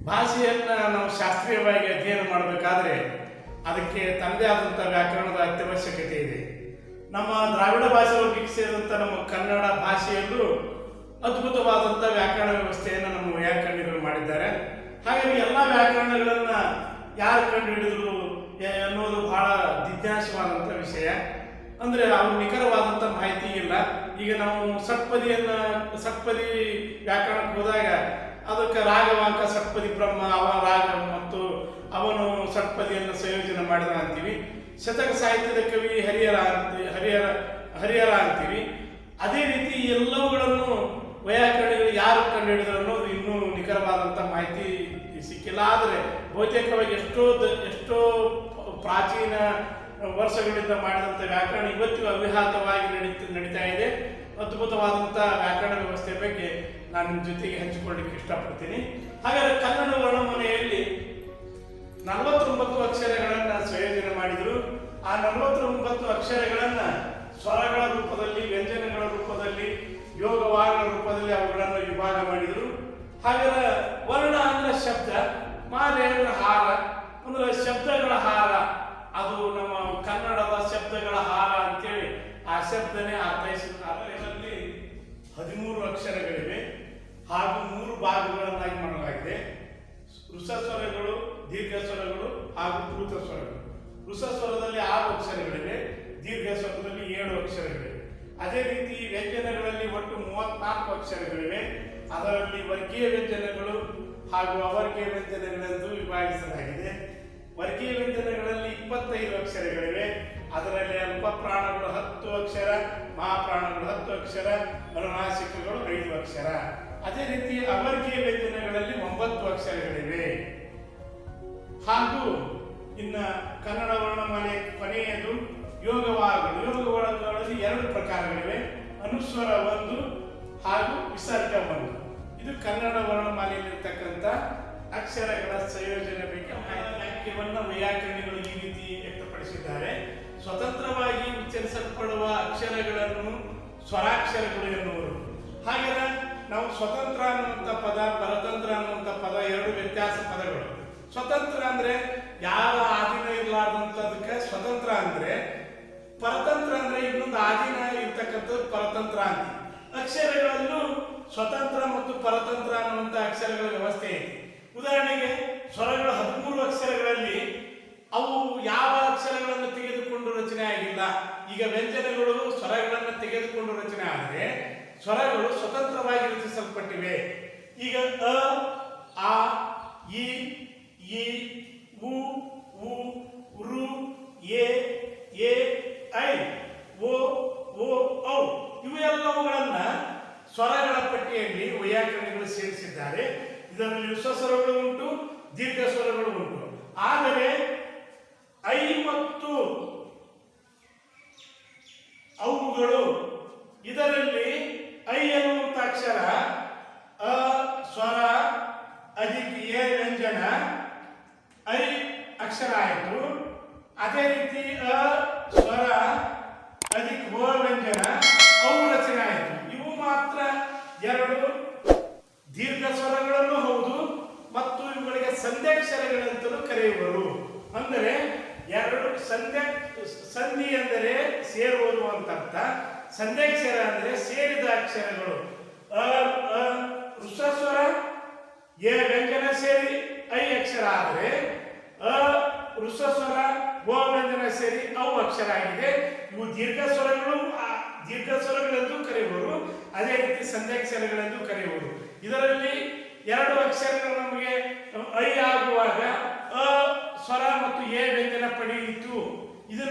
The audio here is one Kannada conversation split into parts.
ಭಾಷೆಯನ್ನು ನಾವು ಶಾಸ್ತ್ರೀಯವಾಗಿ ಅಧ್ಯಯನ ಮಾಡಬೇಕಾದ್ರೆ ಅದಕ್ಕೆ ತನ್ನದೇ ಆದಂಥ ವ್ಯಾಕರಣದ ಅತ್ಯವಶ್ಯಕತೆ ಇದೆ. ನಮ್ಮ ದ್ರಾವಿಡ ಭಾಷೆ ವರ್ಗಕ್ಕೆ ಸೇರಿದಂಥ ನಮ್ಮ ಕನ್ನಡ ಭಾಷೆಯಲ್ಲೂ ಅದ್ಭುತವಾದಂಥ ವ್ಯಾಕರಣ ವ್ಯವಸ್ಥೆಯನ್ನು ನಮ್ಮ ವ್ಯಾಕರಣಿಗಳು ಮಾಡಿದ್ದಾರೆ. ಹಾಗಾಗಿ ಎಲ್ಲ ವ್ಯಾಕರಣಗಳನ್ನು ಯಾರು ಕಂಡುಹಿಡಿದ್ರು ಅನ್ನೋದು ಬಹಳ ಜಿಜ್ಞಾಸವಾದಂಥ ವಿಷಯ. ಅಂದರೆ ಅವ್ರು ನಿಖರವಾದಂಥ ಮಾಹಿತಿ ಇಲ್ಲ. ಈಗ ನಾವು ಷಟ್ಪದಿ ವ್ಯಾಕರಣಕ್ಕೆ ಹೋದಾಗ ಅದಕ್ಕೆ ರಾಗವಾಂಕ ಷಟ್ಪದಿ ಬ್ರಹ್ಮ ಅವನ ರಾಗ ಮತ್ತು ಅವನು ಷಟ್ಪದಿಯನ್ನು ಸಂಯೋಜನೆ ಮಾಡಿದ ಅಂತೀವಿ. ಶತಕ ಸಾಹಿತ್ಯದ ಕವಿ ಹರಿಹರ ಅಂತೀವಿ. ಅದೇ ರೀತಿ ಎಲ್ಲವುಗಳನ್ನು ವೈಯಾಕರಣಿಗಳು ಯಾರು ಕಂಡುಹಿಡಿದ್ರು ಅನ್ನೋದು ಇನ್ನೂ ನಿಖರವಾದಂಥ ಮಾಹಿತಿ ಸಿಕ್ಕಿಲ್ಲ. ಆದರೆ ಬಹುತೇಕವಾಗಿ ಎಷ್ಟೋ ಪ್ರಾಚೀನ ವರ್ಷಗಳಿಂದ ಮಾಡಿದಂಥ ವ್ಯಾಕರಣ ಇವತ್ತಿಗೂ ಅವ್ಯಾಹತವಾಗಿ ನಡೀತಾ ಇದೆ. ಅದ್ಭುತವಾದಂಥ ವ್ಯಾಕರಣ ವ್ಯವಸ್ಥೆ ಬಗ್ಗೆ ನಾನು ನಿಮ್ಮ ಜೊತೆಗೆ ಹಂಚಿಕೊಳ್ಳಿಕ್ಕೆ ಇಷ್ಟಪಡ್ತೀನಿ. ಹಾಗಾದರೆ ಕನ್ನಡ ವರ್ಣಮಾಲೆಯಲ್ಲಿ 49 ಅಕ್ಷರಗಳನ್ನು ಸಂಯೋಜನೆ ಮಾಡಿದರು. ಆ 49 ಅಕ್ಷರಗಳನ್ನು ಸ್ವರಗಳ ರೂಪದಲ್ಲಿ, ವ್ಯಂಜನಗಳ ರೂಪದಲ್ಲಿ, ಯೋಗವಾರಗಳ ರೂಪದಲ್ಲಿ ಅವುಗಳನ್ನು ವಿಭಾಗ ಮಾಡಿದರು. ಹಾಗಾದರೆ ವರ್ಣ ಅಂದ್ರೆ ಶಬ್ದ, ಮಾಲೆ ಅಂದ್ರೆ ಹಾರ, ಅಂದ್ರೆ ಶಬ್ದಗಳ ಹಾರ. ಅದು ನಮ್ಮ ಕನ್ನಡದ ಶಬ್ದಗಳ ಹಾರ ಅಂತೇಳಿ ಆ ಶಬ್ದನೇ ಅರ್ಥೈಸಿದ್ದಾರೆ. ಇದರಲ್ಲಿ 13 ಅಕ್ಷರಗಳಿವೆ ಹಾಗೂ 3 ಭಾಗಗಳನ್ನಾಗಿ ಮಾಡಲಾಗಿದೆ. ವೃಷಸ್ವರಗಳು, ದೀರ್ಘ ಸ್ವರಗಳು ಹಾಗೂ ಪ್ಲೂತ ಸ್ವರಗಳು. ವೃಷಸ್ವರದಲ್ಲಿ 6 ಅಕ್ಷರಗಳಿವೆ, ದೀರ್ಘ ಸ್ವರದಲ್ಲಿ 7 ಅಕ್ಷರಗಳಿವೆ. ಅದೇ ರೀತಿ ವ್ಯಂಜನಗಳಲ್ಲಿ ಒಟ್ಟು 34 ಅಕ್ಷರಗಳಿವೆ. ಅದರಲ್ಲಿ ವರ್ಗೀಯ ವ್ಯಂಜನಗಳು ಹಾಗೂ ಅವರ್ಗೀಯ ವ್ಯಂಜನಗಳೆಂದು ವಿಭಾಗಿಸಲಾಗಿದೆ. ವರ್ಗೀಯ ವ್ಯಂಜನಗಳಲ್ಲಿ 25 ಅಕ್ಷರಗಳಿವೆ. ಅದರಲ್ಲಿ ಅಲ್ಪ ಪ್ರಾಣಗಳು 10 ಅಕ್ಷರ, ಮಹಾಪ್ರಾಣಗಳು 10 ಅಕ್ಷರ, ಅನುನಾಸಿಕಗಳು 5 ಅಕ್ಷರ. ಅದೇ ರೀತಿ ಅವರ್ಗೀಯ ವ್ಯಂಜನಗಳಲ್ಲಿ 9 ಅಕ್ಷರಗಳಿವೆ. ಹಾಗೂ ಇನ್ನು ಕನ್ನಡ ವರ್ಣಮಾಲೆ ಕೊನೆಯದು ಯೋಗವಾರಗಳು. ಯೋಗವಾರಗಳಲ್ಲಿ 2 ಪ್ರಕಾರಗಳಿವೆ, ಅನುಸ್ವರ 1 ಹಾಗೂ ವಿಸರ್ಗ 1. ಇದು ಕನ್ನಡ ವರ್ಣಮಾಲೆಯಲ್ಲಿರ್ತಕ್ಕಂಥ ಅಕ್ಷರಗಳ ಸಂಯೋಜನೆ ಬಗ್ಗೆ ವಾಕ್ಯವನ್ನು ವೈಯಾಕರಣಿಗಳು ಈ ರೀತಿ ವ್ಯಕ್ತಪಡಿಸಿದ್ದಾರೆ. ಸ್ವತಂತ್ರವಾಗಿ ಉಚ್ಚರಿಸಲ್ಪಡುವ ಅಕ್ಷರಗಳನ್ನು ಸ್ವರಾಕ್ಷರಗಳು ಎನ್ನುವರು. ಹಾಗೆಯೇ ನಾವು ಸ್ವತಂತ್ರ ಅನ್ನುವಂಥ ಪದ, ಪರತಂತ್ರ ಅನ್ನುವಂಥ ಪದ 2 ವ್ಯತ್ಯಾಸ ಪದಗಳು. ಸ್ವತಂತ್ರ ಅಂದ್ರೆ ಯಾವ ಆಧೀನ ಇರಲಾರ್ದಂಥದಕ್ಕೆ ಸ್ವತಂತ್ರ ಅಂದ್ರೆ, ಪರತಂತ್ರ ಅಂದ್ರೆ ಇನ್ನೊಂದು ಆಧೀನ ಇರ್ತಕ್ಕಂಥದ್ದು ಪರತಂತ್ರ ಅಂತ. ಅಕ್ಷರಗಳಲ್ಲೂ ಸ್ವತಂತ್ರ ಮತ್ತು ಪರತಂತ್ರ ಅನ್ನುವಂಥ ಅಕ್ಷರಗಳ ವ್ಯವಸ್ಥೆ ಐತಿ. ಉದಾಹರಣೆಗೆ ಸ್ವರಗಳು 13 ಅಕ್ಷರಗಳಲ್ಲಿ ಅವು ಯಾವ ಅಕ್ಷರಗಳನ್ನು ತೆಗೆದುಕೊಂಡು ರಚನೆ ಆಗಿಲ್ಲ. ಈಗ ವ್ಯಂಜನಗಳು ಸ್ವರಗಳನ್ನು ತೆಗೆದುಕೊಂಡು ರಚನೆ ಆದರೆ ಸ್ವರಗಳು ಸ್ವತಂತ್ರವಾಗಿ ರಚಿಸಲ್ಪಟ್ಟಿವೆ. ಈಗ ಅ, ಆ, ಇ, ಈ, ಉ, ಉ, ರು, ಎ, ಐ, ಓ, ಔ ಇವೆಲ್ಲವುಗಳನ್ನ ಸ್ವರಗಳ ಪಟ್ಟಿಯಲ್ಲಿ ವೈಯಾಕರಣಿಗಳು ಸೇರಿಸಿದ್ದಾರೆ. ಇದರಲ್ಲಿ ವಿಶ್ವಸ್ವರಗಳು ಉಂಟು, ದೀರ್ಘ ಸ್ವರಗಳು ಉಂಟು. ಆದರೆ ಐ ಮತ್ತು ಅವುಗಳು, ಇದರಲ್ಲಿ ಐ ಎನ್ನುವಂತ ಅಕ್ಷರ ಅ ಸ್ವರ ಅಧಿಕ ಎ ವ್ಯಂಜನ ಐ ಅಕ್ಷರ ಆಯಿತು. ಅದೇ ರೀತಿ ಅ ಸ್ವರ ಅಧಿಕ ಓ ವ್ಯಂಜನ ಅವು ರಚನೆ ಆಯಿತು. ಇವು ಮಾತ್ರ 2 ದೀರ್ಘ ಸ್ವರಗಳನ್ನು ಹೌದು ಮತ್ತು ಇವುಗಳಿಗೆ ಸಂಧ್ಯಾಕ್ಷರಗಳಂತಲೂ ಕರೆಯುವರು. ಅಂದರೆ 2 ಸಂಧಿ ಅಂದರೆ ಸೇರುವುದು ಅಂತ ಅರ್ಥ. ಸಂಧ್ಯಾಕ್ಷರ ಅಂದರೆ ಸೇರಿದ ಅಕ್ಷರಗಳು. ವೃಷಸ್ವರ ಎ ವ್ಯಂಜನ ಸೇರಿ ಐ ಅಕ್ಷರ ಆದರೆ ಅ ವೃಷಸ್ವರ ಓ ವ್ಯಂಜನ ಸೇರಿ ಅವು ಅಕ್ಷರ ಆಗಿದೆ. ಇವು ದೀರ್ಘ ಸ್ವರಗಳೆಂದು ಕರೆಯುವರು. ಅದೇ ರೀತಿ ಸಂಧ್ಯಾಕ್ಷರಗಳೆಂದು ಕರೆಯುವರು. ಇದರಲ್ಲಿ 2 ಅಕ್ಷರಗಳು ನಮಗೆ ಐ ಆಗುವಾಗ ಅ ಸ್ವರ ಮತ್ತು ಎ ವ್ಯಂಜನ ಪಡೆಯಿತು. ಇದು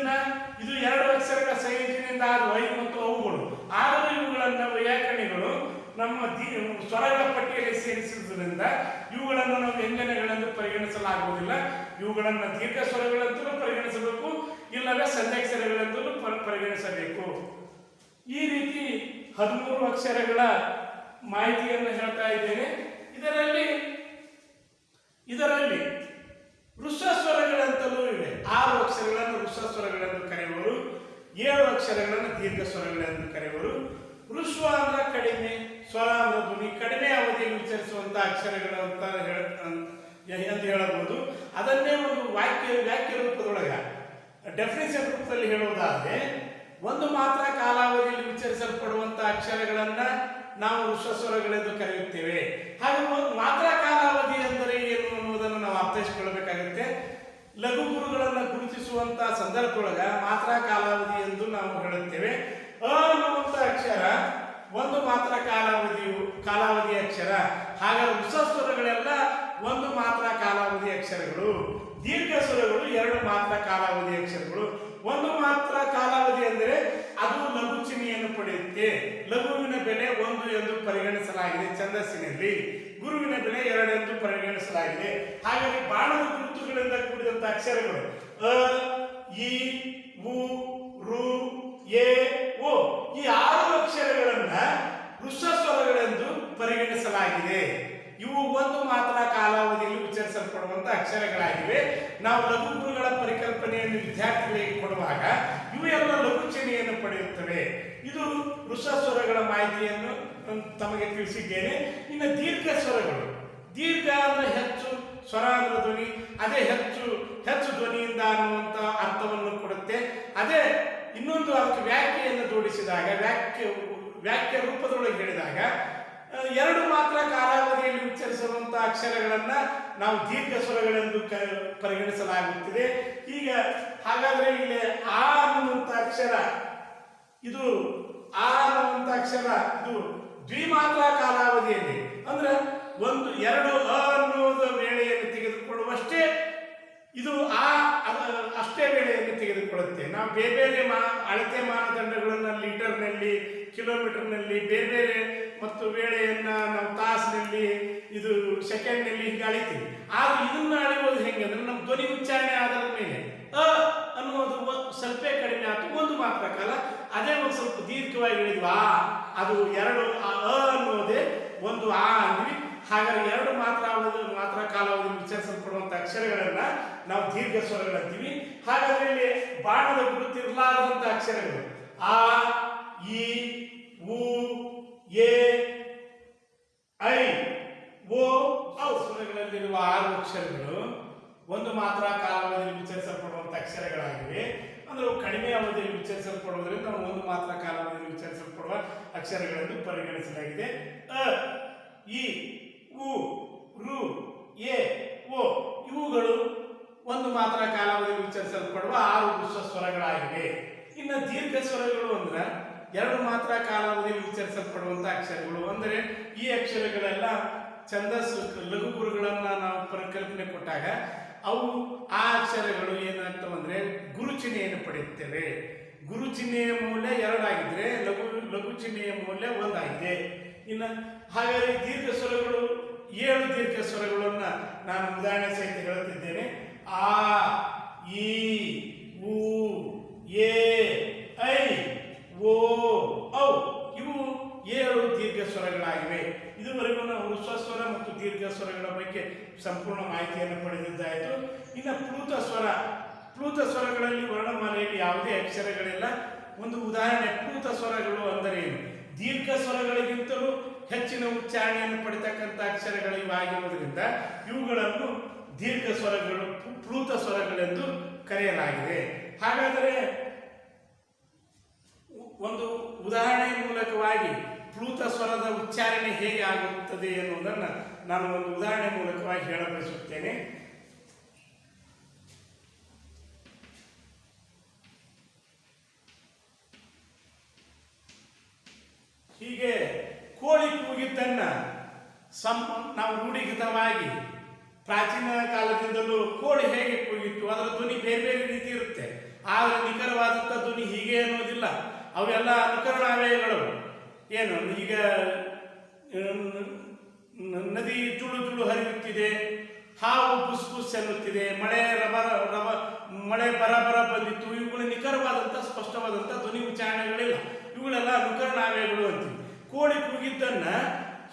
2 ಅಕ್ಷರಗಳ ಸಂಯೋಜನೆಯಿಂದ ಆದ ಐ ಮತ್ತು ಅವುಗಳು. ಆದರೂ ಇವುಗಳನ್ನು ವೈಯಾಕರಣಿಗಳು ನಮ್ಮ ಸ್ವರಗಳ ಪಟ್ಟಿಯಲ್ಲಿ ಸೇರಿಸುವುದರಿಂದ ಇವುಗಳನ್ನು ನಾವು ವ್ಯಂಜನಗಳೆಂದು ಪರಿಗಣಿಸಲಾಗುವುದಿಲ್ಲ. ಇವುಗಳನ್ನು ದೀರ್ಘ ಸ್ವರಗಳಂತಲೂ ಪರಿಗಣಿಸಬೇಕು, ಇಲ್ಲವೇ ಸಂಧ್ಯಾಕ್ಷರಗಳೆಂದಲೂ ಪರಿಗಣಿಸಬೇಕು. ಈ ರೀತಿ 13 ಅಕ್ಷರಗಳ ಮಾಹಿತಿಯನ್ನು ಹೇಳ್ತಾ ಇದ್ದೇನೆ. ಇದರಲ್ಲಿ ವೃಷಸ್ವರಗಳಂತಲೂ ಇವೆ. 6 ಅಕ್ಷರಗಳನ್ನು ವೃಷಸ್ವರಗಳೆಂದು ಕರೆಯುವರು, 7 ಅಕ್ಷರಗಳನ್ನು ದೀರ್ಘ ಸ್ವರಗಳೆಂದು ಕರೆಯುವರು. ವೃಶ್ವ ಅಂದ್ರೆ ಕಡಿಮೆ, ಸ್ವರ ಅಂದ್ರೆ ಧ್ವನಿ, ಕಡಿಮೆ ಅವಧಿಯಲ್ಲಿ ಉಚ್ಚರಿಸುವಂತಹ ಅಕ್ಷರಗಳು ಅಂತ ಎಂದು ಹೇಳಬಹುದು. ಅದನ್ನೇ ಒಂದು ವ್ಯಾಕ್ಯ ರೂಪದೊಳಗ ಡೆಫಿನಿಷನ್ ರೂಪದಲ್ಲಿ ಹೇಳುವುದಾದ್ರೆ, ಒಂದು ಮಾತ್ರ ಕಾಲಾವಧಿಯಲ್ಲಿ ಉಚ್ಚರಿಸಲ್ಪಡುವಂತಹ ಅಕ್ಷರಗಳನ್ನ ನಾವು ಋಷಸ್ವರಗಳೆಂದು ಕರೆಯುತ್ತೇವೆ. ಹಾಗೆ ಮಾತ್ರ ಕಾಲಾವಧಿ ಅಂದರೆ ಏನು ಅನ್ನುವುದನ್ನು ನಾವು ಅರ್ಥೈಸಿಕೊಳ್ಳಬೇಕಾಗುತ್ತೆ. ಲಘು ಗುರುಗಳನ್ನು ಗುರುತಿಸುವಂತಹ ಸಂದರ್ಭದೊಳಗ ಮಾತ್ರ ಕಾಲಾವಧಿ ಎಂದು ನಾವು ಹೇಳುತ್ತೇವೆ. ಅ ಅನ್ನುವಂಥ ಅಕ್ಷರ ಒಂದು ಮಾತ್ರ ಕಾಲಾವಧಿಯ ಅಕ್ಷರ. ಹಾಗಾಗಿ ಋಷಸ್ವರಗಳೆಲ್ಲ ಒಂದು ಮಾತ್ರ ಕಾಲಾವಧಿ ಅಕ್ಷರಗಳು. ದೀರ್ಘ ಸ್ವರಗಳು ಎರಡು ಮಾತ್ರ ಕಾಲಾವಧಿ ಅಕ್ಷರಗಳು. ಒಂದು ಮಾತ್ರ ಕಾಲಾವಧಿ ಅಂದರೆ ಅದು ಲಘು ಚಿಹ್ನೆಯನ್ನು ಪಡೆಯುತ್ತೆ. ಲಘುವಿನ ಬೆಲೆ 1 ಎಂದು ಪರಿಗಣಿಸಲಾಗಿದೆ ಛಂದಸ್ಸಿನಲ್ಲಿ, ಗುರುವಿನ ಬೆಲೆ 2 ಎಂದು ಪರಿಗಣಿಸಲಾಗಿದೆ. ಹಾಗಾಗಿ ಬಾಣದ ಗುರುತುಗಳಿಂದ ಕೂಡಿದಂತ ಅಕ್ಷರಗಳು ಅ, ಇ, ಉ, ರು, ಎ, ಓ ಈ 6 ಅಕ್ಷರಗಳನ್ನ ಋಷಸ್ವರಗಳೆಂದು ಪರಿಗಣಿಸಲಾಗಿದೆ. ಇವು ಒಂದು ಮಾತ್ರ ಕಾಲಾವಧಿಯಲ್ಲಿ ಉಚ್ಚರಿಸಲ್ಪಡುವಂತ ಅಕ್ಷರಗಳಾಗಿವೆ. ನಾವು ಲಘು ಗುರುಗಳ ಪರಿಕಲ್ಪನೆಯನ್ನು ವಿದ್ಯಾರ್ಥಿಗಳಿಗೆ ಕೊಡುವಾಗ ಇವು ಎಲ್ಲ ಲಘು ಚಿಹ್ನೆಯನ್ನು ಪಡೆಯುತ್ತವೆ. ಇದು ಋಷಸ್ವರಗಳ ಮಾಹಿತಿಯನ್ನು ತಮಗೆ ತಿಳಿಸಿದ್ದೇನೆ. ಇನ್ನು ದೀರ್ಘ ಸ್ವರಗಳು, ದೀರ್ಘ ಅಂದ್ರೆ ಹೆಚ್ಚು, ಸ್ವರ ಅಂದ್ರೆ ಧ್ವನಿ, ಅದೇ ಹೆಚ್ಚು ಧ್ವನಿಯಿಂದ ಅನ್ನುವಂತ ಅರ್ಥವನ್ನು ಕೊಡುತ್ತೆ. ಅದೇ ಇನ್ನೊಂದು ಅದಕ್ಕೆ ವ್ಯಾಖ್ಯೆಯನ್ನು ಜೋಡಿಸಿದಾಗ, ವ್ಯಾಖ್ಯ ರೂಪದೊಳಗೆ ಹೇಳಿದಾಗ ಎರಡು ಮಾತ್ರ ಕಾಲಾವಧಿಯಲ್ಲಿ ಉಚ್ಚರಿಸುವಂತಹ ಅಕ್ಷರಗಳನ್ನ ನಾವು ದೀರ್ಘ ಸ್ವರಗಳೆಂದು ಪರಿಗಣಿಸಲಾಗುತ್ತಿದೆ. ಈಗ ಹಾಗಾದ್ರೆ ಇಲ್ಲಿ ಆ ಅನ್ನುವಂಥ ಅಕ್ಷರ, ಇದು ಆ ಅನ್ನುವಂಥ ಅಕ್ಷರ ಇದು ದ್ವಿಮಾತ್ರ ಕಾಲಾವಧಿಯಲ್ಲಿ ಅಂದ್ರೆ ಎರಡು ಅ ಅನ್ನುವುದ ವೇಳೆಯನ್ನು ತೆಗೆದುಕೊಳ್ಳುವಷ್ಟೇ ಇದು ಆ ಅಷ್ಟೇ ವೇಳೆಯನ್ನು ತೆಗೆದುಕೊಳ್ಳುತ್ತೆ. ನಾವು ಬೇರೆ ಬೇರೆ ಅಳತೆ ಮಾನದಂಡಗಳನ್ನು ಲೀಟರ್ನಲ್ಲಿ, ಕಿಲೋಮೀಟರ್ನಲ್ಲಿ ಬೇರೆ ಬೇರೆ ಮತ್ತು ವೇಳೆಯನ್ನ ನಾವು ತಾಸಿನಲ್ಲಿ, ಇದು ಸೆಕೆಂಡ್ನಲ್ಲಿ ಹೀಗೆ ಅಳಿತೀವಿ. ಆದ್ರೆ ಇದನ್ನ ಅಳೆಯೋದು ಹೆಂಗೆ ಅಂದ್ರೆ ನಮ್ಮ ಧ್ವನಿ ಉಚ್ಚಾರಣೆ ಆಧಾರದ ಮೇಲೆ ಅ ಅನ್ನುವುದು ಸ್ವಲ್ಪ ಕಡಿಮೆ ಆಯ್ತು, ಒಂದು ಮಾತ್ರ ಕಾಲ. ಅದೇ ಒಂದು ಸ್ವಲ್ಪ ದೀರ್ಘವಾಗಿ ಹೇಳಿದ್ವಿ ಆ, ಅದು ಎರಡು ಅ ಅನ್ನೋದೇ ಒಂದು ಆ ಅಂದ್ವಿ. ಹಾಗಾದ್ರೆ ಎರಡು ಮಾತ್ರ ಕಾಲಾವಧಿ ಉಚ್ಚರಿಸಲ್ಪಡುವಂತ ಅಕ್ಷರಗಳನ್ನ ನಾವು ದೀರ್ಘ ಸ್ವರಗಳಂತೀವಿ. ಹಾಗಾದ್ರೆ ಇಲ್ಲಿ ಬಾಣದ ಗುರುತಿರಲಾರದಂತ ಅಕ್ಷರಗಳು ಆ, ಇ, ಉ, ಎ, ಐ, ಓ, ಔ ಸ್ವರಗಳಲ್ಲಿರುವ 6 ಅಕ್ಷರಗಳು ಒಂದು ಮಾತ್ರ ಕಾಲಾವಧಿಯಲ್ಲಿ ಉಚ್ಚರಿಸಲ್ಪಡುವಂತ ಅಕ್ಷರಗಳಾಗಿವೆ. ಅಂದ್ರೆ ಕಡಿಮೆ ಅವಧಿಯಲ್ಲಿ ಉಚ್ಚರಿಸಲ್ಪಡುವುದರಿಂದ ನಾವು ಒಂದು ಮಾತ್ರ ಕಾಲಾವಧಿಯಲ್ಲಿ ಉಚ್ಚರಿಸಲ್ಪಡುವ ಅಕ್ಷರಗಳನ್ನು ಪರಿಗಣಿಸಲಾಗಿದೆ. ಅ, ಇ, ಉ, ರು, ಎ, ಓ ಇವುಗಳು ಒಂದು ಮಾತ್ರ ಕಾಲಾವಧಿಯಲ್ಲಿ ಉಚ್ಚರಿಸಲ್ಪಡುವ 6 ಮಿಶ್ರ ಸ್ವರಗಳಾಗಿವೆ. ಇನ್ನು ದೀರ್ಘ ಸ್ವರಗಳು ಅಂದ್ರೆ ಎರಡು ಮಾತ್ರ ಕಾಲಾವಧಿಯಲ್ಲಿ ಉಚ್ಚರಿಸಲ್ಪಡುವಂತ ಅಕ್ಷರಗಳು. ಅಂದರೆ ಈ ಅಕ್ಷರಗಳೆಲ್ಲ ಛಂದಸ್ಸು ಲಘು ಗುರುಗಳನ್ನ ನಾವು ಪರಿಕಲ್ಪನೆ ಕೊಟ್ಟಾಗ ಅವು ಆ ಅಕ್ಷರಗಳು ಏನಾಗ್ತವಂದ್ರೆ ಗುರು ಚಿಹ್ನೆಯನ್ನು ಪಡೆಯುತ್ತೇವೆ. ಗುರು ಚಿಹ್ನೆಯ ಮೌಲ್ಯ 2 ಆಗಿದ್ರೆ ಲಘು ಚಿಹ್ನೆಯ ಮೌಲ್ಯ 1 ಆಗಿದೆ. ಇನ್ನು ಹಾಗಾಗಿ ದೀರ್ಘ ಸ್ವರಗಳು 7 ದೀರ್ಘ ಸ್ವರಗಳನ್ನ ನಾನು ಉದಾಹರಣೆ ಸಹಿತ ಹೇಳುತ್ತಿದ್ದೇನೆ. ಆ, ಈ, ಉ, ಎ, ಐ, ಓ, ಔ ಇವು 7 ದೀರ್ಘ ಸ್ವರಗಳಾಗಿವೆ. ಇದುವರೆಗೂ ನಾವು ಸ್ವಸ್ವರ ಮತ್ತು ದೀರ್ಘ ಸ್ವರಗಳ ಬಗ್ಗೆ ಸಂಪೂರ್ಣ ಮಾಹಿತಿಯನ್ನು ಪಡೆದಿದ್ದಾಯಿತು. ಇನ್ನು ಪ್ಲೂತ ಸ್ವರಗಳಲ್ಲಿ ವರ್ಣಮಾಲೆಯಲ್ಲಿ ಯಾವುದೇ ಅಕ್ಷರಗಳಿಲ್ಲ. ಒಂದು ಉದಾಹರಣೆ, ಪ್ಲೂತ ಸ್ವರಗಳು ಅಂದರೆ ಏನು? ದೀರ್ಘ ಸ್ವರಗಳಿಗಿಂತಲೂ ಹೆಚ್ಚಿನ ಉಚ್ಚಾರಣೆಯನ್ನು ಪಡೆತಕ್ಕಂಥ ಅಕ್ಷರಗಳು ಇವಾಗಿರುವುದರಿಂದ ಇವುಗಳನ್ನು ದೀರ್ಘ ಸ್ವರಗಳು, ಪ್ಲೂತ ಸ್ವರಗಳೆಂದು ಕರೆಯಲಾಗಿದೆ. ಹಾಗಾದರೆ ಒಂದು ಉದಾಹರಣೆಯ ಮೂಲಕವಾಗಿ ಪ್ಲೂತ ಸ್ವರದ ಉಚ್ಚಾರಣೆ ಹೇಗೆ ಆಗುತ್ತದೆ ಎನ್ನುವುದನ್ನು ನಾನು ಒಂದು ಉದಾಹರಣೆ ಮೂಲಕವಾಗಿ ಹೇಳಬಯಸುತ್ತೇನೆ. ಹೀಗೆ ಕೋಳಿ ಕೂಗಿದ್ದನ್ನ ನಾವು ರೂಢಿಗತವಾಗಿ ಪ್ರಾಚೀನ ಕಾಲದಿಂದಲೂ ಕೋಳಿ ಹೇಗೆ ಕೂಗಿತ್ತು, ಅದರ ಧ್ವನಿ ಬೇರೆ ಬೇರೆ ರೀತಿ ಇರುತ್ತೆ. ಆದರೆ ನಿಖರವಾದಂಥ ಧ್ವನಿ ಹೀಗೆ ಅನ್ನೋದಿಲ್ಲ. ಅವೆಲ್ಲ ಅನುಕರಣಾವಯಗಳು. ಏನು ಈಗ ನದಿ ತುಳು ತುಳು ಹರಿಯುತ್ತಿದೆ, ಹಾವು ಬುಸ್ ಬುಸ್ ಎನ್ನುತ್ತಿದೆ, ಮಳೆ ಬರ ಬಂದಿತ್ತು. ಇವುಗಳು ನಿಖರವಾದಂಥ ಸ್ಪಷ್ಟವಾದಂಥ ಧ್ವನಿ ಉಚ್ಚಾರಣೆಗಳಿಲ್ಲ. ಇವುಗಳೆಲ್ಲ ಅನುಕರಣಾವಯಗಳು ಅಂತೀವಿ. ಕೋಳಿ ಕೂಗಿದ್ದನ್ನ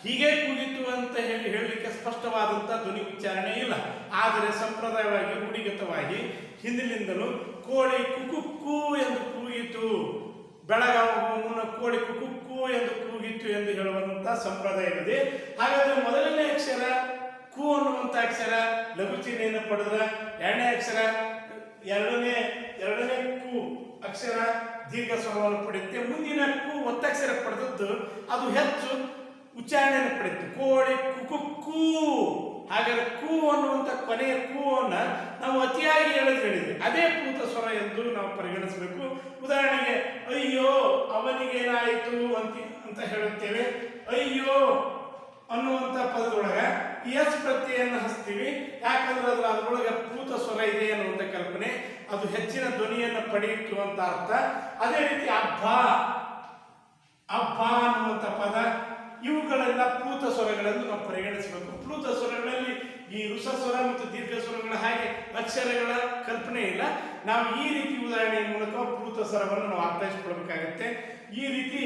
ಹೀಗೆ ಕೂಗಿತ್ತು ಅಂತ ಹೇಳಲಿಕ್ಕೆ ಸ್ಪಷ್ಟವಾದಂಥ ಧ್ವನಿ ಉಚ್ಚಾರಣೆ ಇಲ್ಲ. ಆದರೆ ಸಂಪ್ರದಾಯವಾಗಿ ರೂಢಿಗತವಾಗಿ ಹಿಂದಿನಿಂದಲೂ ಕೋಳಿ ಕುಕುಕ್ಕು ಎಂದು ಕೂಗಿತು, ಬೆಳಗಾಗುವ ಮುನ್ನ ಕೋಳಿ ಕುಕುಕ್ಕು ಎಂದು ಕೂಗಿತ್ತು ಎಂದು ಹೇಳುವಂಥ ಸಂಪ್ರದಾಯವಿದೆ. ಹಾಗಾದರೆ ಮೊದಲನೇ ಅಕ್ಷರ ಕು ಅನ್ನುವಂಥ ಅಕ್ಷರ ಲಘು ಚಿಹ್ನೆಯನ್ನು ಪಡೆದ್ರೆ ಎರಡನೇ ಕು ಅಕ್ಷರ ದೀರ್ಘ ಸ್ವರವನ್ನು ಪಡೆಯುತ್ತೆ. ಮುಂದಿನ ಕು ಒತ್ತಕ್ಷರ ಪಡೆದದ್ದು ಅದು ಹೆಚ್ಚು ಉಚ್ಚಾರಣೆಯನ್ನು ಪಡೆಯುತ್ತೆ. ಕೋಳಿ ಕುಕು. ಹಾಗಾದ್ರೆ ಕು ಅನ್ನುವಂಥ ಕೊನೆಯ ಕು ಅನ್ನ ನಾವು ಅತಿಯಾಗಿ ಹೇಳಿದ್ವಿ, ಅದೇ ಪೂತ ಸ್ವರ ಎಂದು ನಾವು ಪರಿಗಣಿಸಬೇಕು. ಉದಾಹರಣೆಗೆ ಅಯ್ಯೋ ಅವನಿಗೇನಾಯಿತು ಅಂತ ಹೇಳುತ್ತೇವೆ. ಅಯ್ಯೋ ಅನ್ನುವಂಥ ಪದದೊಳಗ ಎಸ್ ಪ್ರತ್ಯಯನ್ನು ಹಚ್ತೀವಿ, ಯಾಕಂದ್ರೆ ಅದರೊಳಗೆ ಪೂತ ಸ್ವರ ಇದೆ ಅನ್ನುವಂಥ ಕಲ್ಪನೆ, ಅದು ಹೆಚ್ಚಿನ ಧ್ವನಿಯನ್ನು ಪಡೆಯಿತು ಅಂತ ಅರ್ಥ. ಅದೇ ರೀತಿ ಹಬ್ಬ ಅನ್ನುವಂಥ ಪದ, ಇವುಗಳೆಲ್ಲ ಪ್ಲೂತ ಸ್ವರಗಳನ್ನು ನಾವು ಪರಿಗಣಿಸಬೇಕು. ಪ್ಲೂತ ಸ್ವರಗಳಲ್ಲಿ ಈ ಋಷ ಸ್ವರ ಮತ್ತು ದೀರ್ಘ ಸ್ವರಗಳ ಹಾಗೆ ಅಕ್ಷರಗಳ ಕಲ್ಪನೆ ಇಲ್ಲ. ನಾವು ಈ ರೀತಿ ಉದಾಹರಣೆಯ ಮೂಲಕ ಪ್ಲೂತ ಸ್ವರವನ್ನು ನಾವು ಅರ್ಥೈಸಿಕೊಳ್ಬೇಕಾಗತ್ತೆ. ಈ ರೀತಿ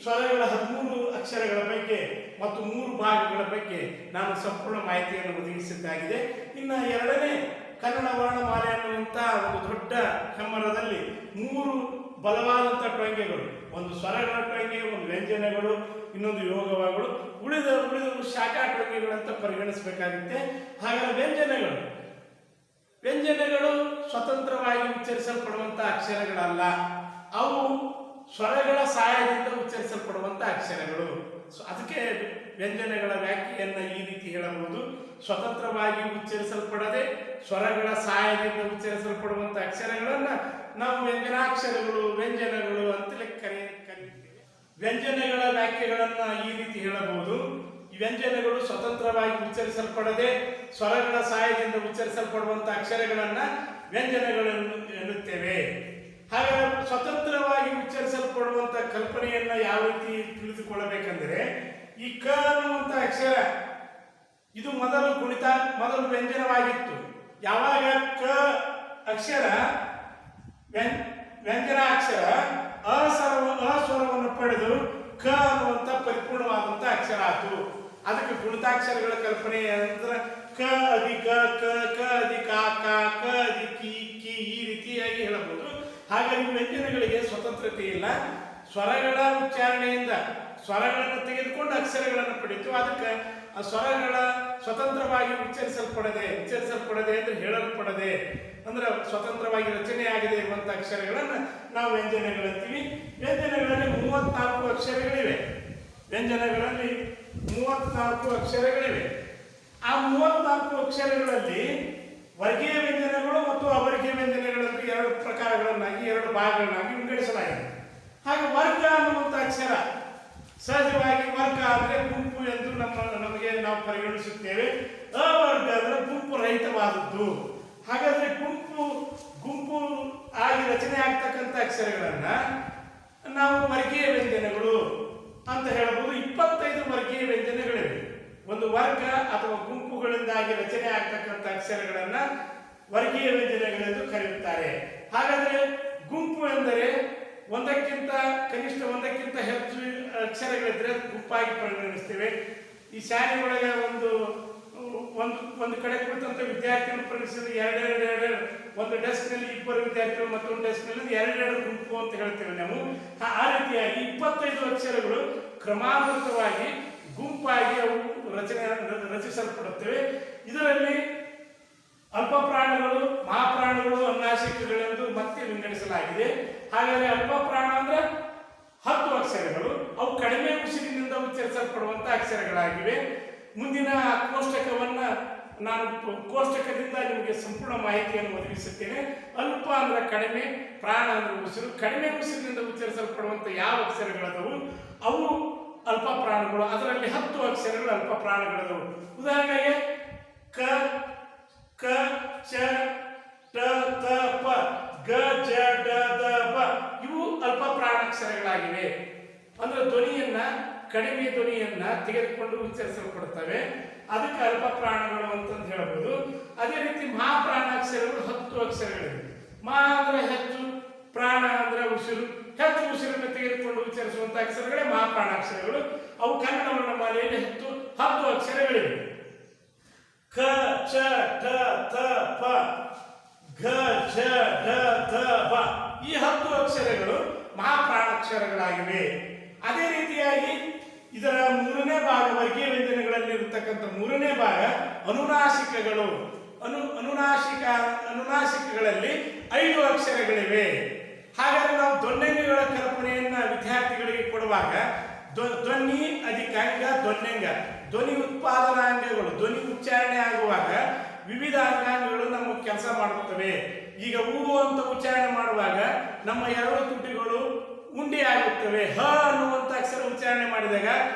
ಸ್ವರಗಳ 13 ಅಕ್ಷರಗಳ ಬಗ್ಗೆ ಮತ್ತು 3 ಭಾಗಗಳ ಬಗ್ಗೆ ನಾನು ಸಂಪೂರ್ಣ ಮಾಹಿತಿಯನ್ನು ಒದಗಿಸಿದ್ದಾಗಿದೆ. ಇನ್ನು ಎರಡನೇ ಕನ್ನಡ ವರ್ಣಮಾಲೆ ಅನ್ನುವಂಥ ಒಂದು ದೊಡ್ಡ ಹೆಮ್ಮರದಲ್ಲಿ 3 ಬಲವಾದಂಥ ಟೊಂಗೆಗಳು, ಒಂದು ಸ್ವರಗಳ ಟೊಂಗೆ, ಒಂದು ವ್ಯಂಜನಗಳು, ಇನ್ನೊಂದು ಯೋಗವಾಗಳು, ಉಳಿದ ಶಾಖಾ ಟೊಂಗೆಗಳಂತ ಪರಿಗಣಿಸಬೇಕಾಗುತ್ತೆ. ಹಾಗಾದ್ರೆ ವ್ಯಂಜನಗಳು ಸ್ವತಂತ್ರವಾಗಿ ಉಚ್ಚರಿಸಲ್ಪಡುವಂಥ ಅಕ್ಷರಗಳಲ್ಲ, ಅವು ಸ್ವರಗಳ ಸಹಾಯದಿಂದ ಉಚ್ಚರಿಸಲ್ಪಡುವಂಥ ಅಕ್ಷರಗಳು. ಅದಕ್ಕೆ ವ್ಯಂಜನಗಳ ವ್ಯಾಖ್ಯೆಯನ್ನು ಈ ರೀತಿ ಹೇಳಬಹುದು: ಸ್ವತಂತ್ರವಾಗಿ ಉಚ್ಚರಿಸಲ್ಪಡದೆ ಸ್ವರಗಳ ಸಹಾಯದಿಂದ ಉಚ್ಚರಿಸಲ್ಪಡುವಂಥ ಅಕ್ಷರಗಳನ್ನು ನಾವು ವ್ಯಂಜನಗಳು ಅಂತಲೇ ಕರೆಯುತ್ತೇವೆ. ವ್ಯಂಜನಗಳ ವ್ಯಾಖ್ಯೆಗಳನ್ನು ಈ ರೀತಿ ಹೇಳಬಹುದು: ವ್ಯಂಜನಗಳು ಸ್ವತಂತ್ರವಾಗಿ ಉಚ್ಚರಿಸಲ್ಪಡದೆ ಸ್ವರಗಳ ಸಹಾಯದಿಂದ ಉಚ್ಚರಿಸಲ್ಪಡುವಂಥ ಅಕ್ಷರಗಳನ್ನು ವ್ಯಂಜನಗಳು ಎನ್ನುತ್ತೇವೆ. ಹಾಗಾದರೆ ಸ್ವತಂತ್ರವಾಗಿ ಉಚ್ಚರಿಸಲ್ಪಡುವಂಥ ಕಲ್ಪನೆಯನ್ನ ಯಾವ ರೀತಿ ತಿಳಿದುಕೊಳ್ಳಬೇಕೆಂದರೆ, ಈ ಕ ಅನ್ನುವಂಥ ಅಕ್ಷರ ಇದು ಮೊದಲು ವ್ಯಂಜನವಾಗಿತ್ತು. ಯಾವಾಗ ಕ ಅಕ್ಷರ ವ್ಯಂಜನ ಅಕ್ಷರ ಅಸ್ವರವನ್ನು ಪಡೆದು ಕ ಅನ್ನುವಂಥ ಪರಿಪೂರ್ಣವಾದಂಥ ಅಕ್ಷರ ಆಯಿತು. ಅದಕ್ಕೆ ಗುಣಿತಾಕ್ಷರಗಳ ಕಲ್ಪನೆ ಅಂದ್ರೆ ಕ ಅಧಿಕ ಕ ಅಧಿಕ ಕ ಅಧಿಕಿ ಕಿ ಈ ರೀತಿಯಾಗಿ ಹೇಳಬಹುದು. ಹಾಗಾಗಿ ವ್ಯಂಜನಗಳಿಗೆ ಸ್ವತಂತ್ರತೆ ಇಲ್ಲ. ಸ್ವರಗಳ ಉಚ್ಚಾರಣೆಯಿಂದ ಸ್ವರಗಳನ್ನು ತೆಗೆದುಕೊಂಡು ಅಕ್ಷರಗಳನ್ನು ಪಡೆಯಿತು. ಅದಕ್ಕೆ ಆ ಸ್ವರಗಳ ಸ್ವತಂತ್ರವಾಗಿ ಉಚ್ಚರಿಸಲ್ಪಡದೆ ಅಂದ್ರೆ ಹೇಳಲ್ಪಡದೆ ಅಂದ್ರೆ ಸ್ವತಂತ್ರವಾಗಿ ರಚನೆಯಾಗದೆ ಇರುವಂಥ ಅಕ್ಷರಗಳನ್ನು ನಾವು ವ್ಯಂಜನಗಳಂತೀವಿ. ವ್ಯಂಜನಗಳಲ್ಲಿ 34 ಅಕ್ಷರಗಳಿವೆ. ವ್ಯಂಜನಗಳಲ್ಲಿ 34 ಅಕ್ಷರಗಳಿವೆ. ಆ 34 ಅಕ್ಷರಗಳಲ್ಲಿ ವರ್ಗೀಯ ವ್ಯಂಜನಗಳು ಮತ್ತು ಅವರ್ಗೀಯ ವ್ಯಂಜನಗಳನ್ನು 2 ಪ್ರಕಾರಗಳನ್ನಾಗಿ 2 ಭಾಗಗಳನ್ನಾಗಿ ವಿಂಗಡಿಸಲಾಗಿದೆ. ಹಾಗೆ ವರ್ಗ ಅನ್ನುವಂಥ ಅಕ್ಷರ ಸಹಜವಾಗಿ ವರ್ಗ ಅಂದರೆ ಗುಂಪು ಎಂದು ನಮಗೆ ನಾವು ಪರಿಗಣಿಸುತ್ತೇವೆ. ಅವರ್ಗ ಅಂದರೆ ಗುಂಪು ರಹಿತವಾದದ್ದು. ಹಾಗಾದ್ರೆ ಗುಂಪು ಆಗಿ ರಚನೆ ಆಗ್ತಕ್ಕಂಥ ಅಕ್ಷರಗಳನ್ನ ನಾವು ವರ್ಗೀಯ ವ್ಯಂಜನಗಳು ಅಂತ ಹೇಳಬಹುದು. 25 ವರ್ಗೀಯ ವ್ಯಂಜನಗಳಿವೆ. ಒಂದು ವರ್ಗ ಅಥವಾ ಗುಂಪುಗಳಿಂದಾಗಿ ರಚನೆ ಆಗ್ತಕ್ಕಂಥ ಅಕ್ಷರಗಳನ್ನ ವರ್ಗೀಯ ವ್ಯಂಜನಗಳೆಂದು ಕರೆಯುತ್ತಾರೆ. ಹಾಗಾದ್ರೆ ಗುಂಪು ಎಂದರೆ ಕನಿಷ್ಠ ಒಂದಕ್ಕಿಂತ ಹೆಚ್ಚು ಅಕ್ಷರಗಳಿದ್ರೆ ಗುಂಪಾಗಿ ಪರಿಗಣಿಸ್ತೇವೆ. ಈ ಶಾಲೆಯೊಳಗೆ ಒಂದು ಕಡೆ ಕುಳಿತಂತ ವಿದ್ಯಾರ್ಥಿಗಳು ಪರಿಗಣಿಸಿದ್ರೆ ಎರಡು ಒಂದು ಡೆಸ್ಕ್ನಲ್ಲಿ 2 ವಿದ್ಯಾರ್ಥಿಗಳು, ಮತ್ತೊಂದು ಡೆಸ್ಕ್ನಲ್ಲಿ 2 ಗುಂಪು ಅಂತ ಹೇಳ್ತೇವೆ ನಾವು. ಆ ರೀತಿಯಾಗಿ 25 ಅಕ್ಷರಗಳು ಕ್ರಮಾನುಗತವಾಗಿ ಗುಂಪಾಗಿ ಅವು ರಚಿಸಲ್ಪಡುತ್ತವೆ. ಇದರಲ್ಲಿ ಅಲ್ಪ ಪ್ರಾಣಗಳು, ಮಹಾಪ್ರಾಣಗಳು, ಅನುನಾಸಿಕಗಳೆಂದು ಮತ್ತೆ ವಿಂಗಡಿಸಲಾಗಿದೆ. ಹಾಗಾದರೆ ಅಲ್ಪ ಪ್ರಾಣ ಅಂದ್ರೆ 10 ಅಕ್ಷರಗಳು, ಅವು ಕಡಿಮೆ ಉಸಿರಿನಿಂದ ಉಚ್ಚರಿಸಲ್ಪಡುವಂಥ ಅಕ್ಷರಗಳಾಗಿವೆ. ಮುಂದಿನ ಕೋಷ್ಟಕವನ್ನ ನಾನು ಕೋಷ್ಟಕದಿಂದ ನಿಮಗೆ ಸಂಪೂರ್ಣ ಮಾಹಿತಿಯನ್ನು ಒದಗಿಸುತ್ತೇನೆ. ಅಲ್ಪ ಅಂದ್ರೆ ಕಡಿಮೆ, ಪ್ರಾಣ ಅಂದ್ರೆ ಉಸಿರು. ಕಡಿಮೆ ಉಸಿರಿನಿಂದ ಉಚ್ಚರಿಸಲ್ಪಡುವಂಥ ಯಾವ ಅಕ್ಷರಗಳದವು ಅವು ಅಲ್ಪ ಪ್ರಾಣಗಳು. ಅದರಲ್ಲಿ 10 ಅಕ್ಷರಗಳು ಅಲ್ಪ ಪ್ರಾಣಗಳದವು. ಉದಾಹರಣೆಗೆ ಕ ಕ ಚ ಟ ತ ಪ ಗ ಜ ಡ ದ ಬ ಇವು ಅಲ್ಪ ಪ್ರಾಣಾಕ್ಷರಗಳಾಗಿವೆ. ಅಂದ್ರೆ ಕಡಿಮೆ ಧ್ವನಿಯನ್ನ ತೆಗೆದುಕೊಂಡು ಉಚ್ಚರಿಸಲ್ಪಡುತ್ತವೆ. ಅದಕ್ಕೆ ಅಲ್ಪ ಪ್ರಾಣಗಳು ಅಂತಂದು ಹೇಳಬಹುದು. ಅದೇ ರೀತಿ ಮಹಾಪ್ರಾಣಾಕ್ಷರಗಳು 10 ಅಕ್ಷರಗಳಿವೆ. ಮಹಾ ಅಂದ್ರೆ ಹೆಚ್ಚು, ಪ್ರಾಣ ಅಂದ್ರೆ ಉಸಿರು. ಹೆಚ್ಚು ಉಸಿರನ್ನು ತೆಗೆದುಕೊಂಡು ಉಚ್ಚರಿಸುವಂತಹ ಅಕ್ಷರಗಳೇ ಮಹಾಪ್ರಾಣಾಕ್ಷರಗಳು. ಅವು ಕನ್ನಡ ವರ್ಣಮಾಲೆಯಲ್ಲಿ 10 ಅಕ್ಷರಗಳಿವೆ. ಕ ಚ ಟ ತ ಪ ಘ ಝ ಢ ಧ ಬ ಈ 10 ಅಕ್ಷರಗಳು ಮಹಾಪ್ರಾಣಾಕ್ಷರಗಳಾಗಿವೆ. ಅದೇ ರೀತಿಯಾಗಿ ಇದರ ಮೂರನೇ ಭಾಗ, ವರ್ಗೀಯ ವ್ಯಂಜನಗಳಲ್ಲಿ ಇರತಕ್ಕಂಥ ಮೂರನೇ ಭಾಗ ಅನುನಾಸಿಕಗಳು. ಅನುನಾಸಿಕಗಳಲ್ಲಿ 5 ಅಕ್ಷರಗಳಿವೆ. ಹಾಗಾದ್ರೆ ನಾವು ಧ್ವನ್ಯಂಗಗಳ ಕಲ್ಪನೆಯನ್ನ ವಿದ್ಯಾರ್ಥಿಗಳಿಗೆ ಕೊಡುವಾಗ ಧ್ವನಿ ಅಧಿಕಾಂಗ, ಧ್ವನ್ಯಂಗ, ಧ್ವನಿ ಉತ್ಪಾದನಾಂಗಗಳು, ಧ್ವನಿ ಉಚ್ಚಾರಣೆ ಆಗುವಾಗ ವಿವಿಧ ಅಂಗಾಂಗಗಳು ನಮ್ಮ ಕೆಲಸ ಮಾಡುತ್ತವೆ. ಈಗ ಹೂ ಅಂತ ಉಚ್ಚಾರಣೆ ಮಾಡುವಾಗ ನಮ್ಮ 2 ತುಟಿಗಳು ಉಂಡೆ ಆಗುತ್ತವೆ. ಹ ಅನ್ನುವಂಥ ಅಕ್ಷರ ಉಚ್ಚಾರಣೆ ಮಾಡಿದಾಗ